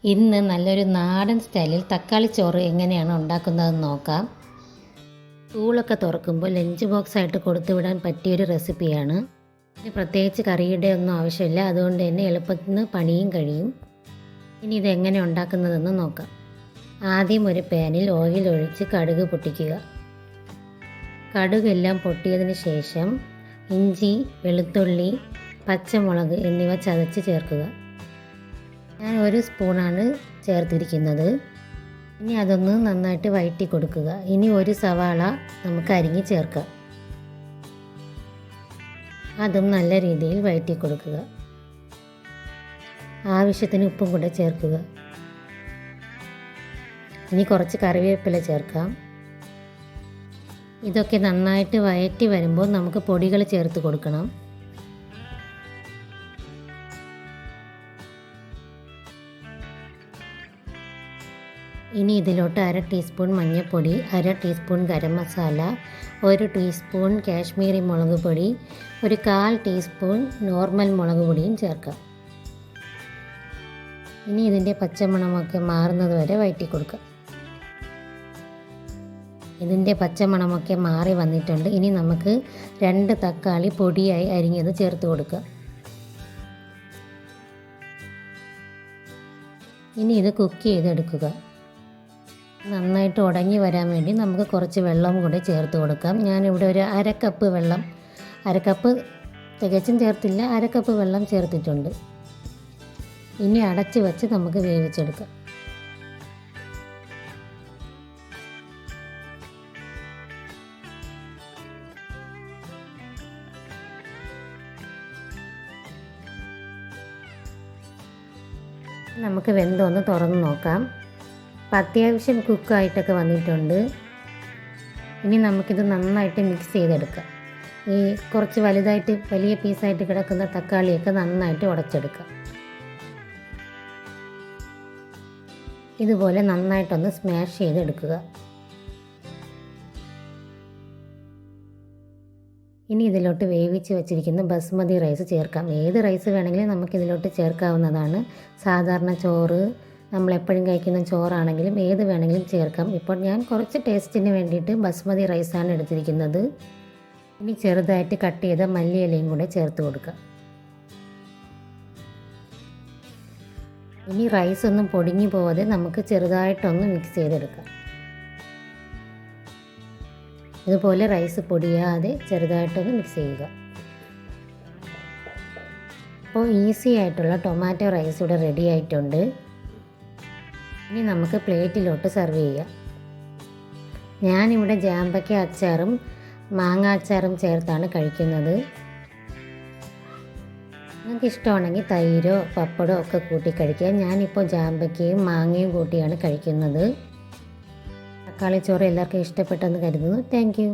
ഇന്ന് നല്ലൊരു നാടൻ സ്റ്റൈലിൽ തക്കാളി ചോറ് എങ്ങനെയാണ് ഉണ്ടാക്കുന്നതെന്ന് നോക്കാം. സ്കൂളൊക്കെ തുറക്കുമ്പോൾ ലഞ്ച് ബോക്സായിട്ട് കൊടുത്തുവിടാൻ പറ്റിയൊരു റെസിപ്പിയാണ്. ഇനി പ്രത്യേകിച്ച് കറിയുടെ ഒന്നും ആവശ്യമില്ല, അതുകൊണ്ട് തന്നെ എളുപ്പത്തിന് പണിയും കഴിയും. ഇനി ഇതെങ്ങനെ ഉണ്ടാക്കുന്നതെന്ന് നോക്കാം. ആദ്യം ഒരു പാനിൽ ഓയിൽ ഒഴിച്ച് കടുക് പൊട്ടിക്കുക. കടുകെല്ലാം പൊട്ടിയതിന് ശേഷം ഇഞ്ചി, വെളുത്തുള്ളി, പച്ചമുളക് എന്നിവ ചതച്ച് ചേർക്കുക. ഞാൻ 1 സ്പൂണാണ് ചേർത്തിരിക്കുന്നത്. ഇനി അതൊന്ന് നന്നായിട്ട് വഴറ്റി കൊടുക്കുക. ഇനി 1 സവാള നമുക്ക് അരിഞ്ഞ് ചേർക്കാം. അതും നല്ല രീതിയിൽ വഴറ്റി കൊടുക്കുക. ആവശ്യത്തിന് ഉപ്പും കൂടെ ചേർക്കുക. ഇനി കുറച്ച് കറിവേപ്പില ചേർക്കാം. ഇതൊക്കെ നന്നായിട്ട് വഴറ്റി വരുമ്പോൾ നമുക്ക് പൊടികൾ ചേർത്ത് കൊടുക്കണം. ഇനി ഇതിലോട്ട് 1/2 ടീസ്പൂൺ മഞ്ഞൾപ്പൊടി, 1/2 ടീസ്പൂൺ ഗരം മസാല, 1 ടീസ്പൂൺ കാശ്മീരി മുളക് പൊടി, 1/4 ടീസ്പൂൺ നോർമൽ മുളക് പൊടിയും ചേർക്കാം. ഇനി ഇതിൻ്റെ പച്ചമണമൊക്കെ മാറുന്നത് വരെ വഴറ്റി കൊടുക്കാം. ഇതിൻ്റെ പച്ചമണമൊക്കെ മാറി വന്നിട്ടുണ്ട്. ഇനി നമുക്ക് 2 തക്കാളി പൊടിയായി അരിഞ്ഞത് ചേർത്ത് കൊടുക്കുക. ഇനി ഇത് കുക്ക് ചെയ്തെടുക്കുക. നന്നായിട്ട് ഉടഞ്ഞി വരാൻ വേണ്ടി നമുക്ക് കുറച്ച് വെള്ളം കൂടെ ചേർത്ത് കൊടുക്കാം. ഞാനിവിടെ ഒരു 1/2 കപ്പ് വെള്ളം, 1/2 കപ്പ് തികച്ചും ചേർത്തില്ല, 1/2 കപ്പ് വെള്ളം ചേർത്തിട്ടുണ്ട്. ഇനി അടച്ച് വെച്ച് നമുക്ക് വേവിച്ചെടുക്കാം. നമുക്ക് വെന്തോന്ന് തുറന്ന് നോക്കാം. അത്യാവശ്യം കുക്കായിട്ടൊക്കെ വന്നിട്ടുണ്ട്. ഇനി നമുക്കിത് നന്നായിട്ട് മിക്സ് ചെയ്തെടുക്കാം. ഈ കുറച്ച് വലുതായിട്ട് വലിയ പീസായിട്ട് കിടക്കുന്ന തക്കാളിയൊക്കെ നന്നായിട്ട് ഉടച്ചെടുക്കാം. ഇതുപോലെ നന്നായിട്ടൊന്ന് സ്മാഷ് ചെയ്തെടുക്കുക. ഇനി ഇതിലോട്ട് വേവിച്ച് വെച്ചിരിക്കുന്ന ബസ്മതി റൈസ് ചേർക്കാം. ഏത് റൈസ് വേണമെങ്കിലും നമുക്കിതിലോട്ട് ചേർക്കാവുന്നതാണ്. സാധാരണ ചോറ്, നമ്മളെപ്പോഴും കഴിക്കുന്ന ചോറാണെങ്കിലും ഏത് വേണമെങ്കിലും ചേർക്കാം. ഇപ്പോൾ ഞാൻ കുറച്ച് ടേസ്റ്റിന് വേണ്ടിയിട്ട് ബസ്മതി റൈസാണ് എടുത്തിരിക്കുന്നത്. ഇനി ചെറുതായിട്ട് കട്ട് ചെയ്ത മല്ലിയിലയും കൂടെ ചേർത്ത് കൊടുക്കാം. ഇനി റൈസ് ഒന്നും പൊടിഞ്ഞു പോവാതെ നമുക്ക് ചെറുതായിട്ടൊന്ന് മിക്സ് ചെയ്തെടുക്കാം. ഇതുപോലെ റൈസ് പൊടിയാതെ ചെറുതായിട്ടൊന്ന് മിക്സ് ചെയ്യുക. അപ്പോൾ ഈസി ആയിട്ടുള്ള ടൊമാറ്റോ റൈസ് ഇവിടെ റെഡി ആയിട്ടുണ്ട്. ഇനി നമുക്ക് പ്ലേറ്റിലോട്ട് സെർവ് ചെയ്യാം. ഞാനിവിടെ ജാമ്പയ്ക്ക അച്ചാറും മാങ്ങ അച്ചാറും ചേർത്താണ് കഴിക്കുന്നത്. നിങ്ങൾക്ക് ഇഷ്ടമാണെങ്കിൽ തൈരോ പപ്പടോ ഒക്കെ കൂട്ടി കഴിക്കുക. ഞാനിപ്പോൾ ജാമ്പയ്ക്കയും മാങ്ങയും കൂട്ടിയാണ് കഴിക്കുന്നത്. തക്കാളി ചോറ് എല്ലാവർക്കും ഇഷ്ടപ്പെട്ടെന്ന് കരുതുന്നു. Thank you.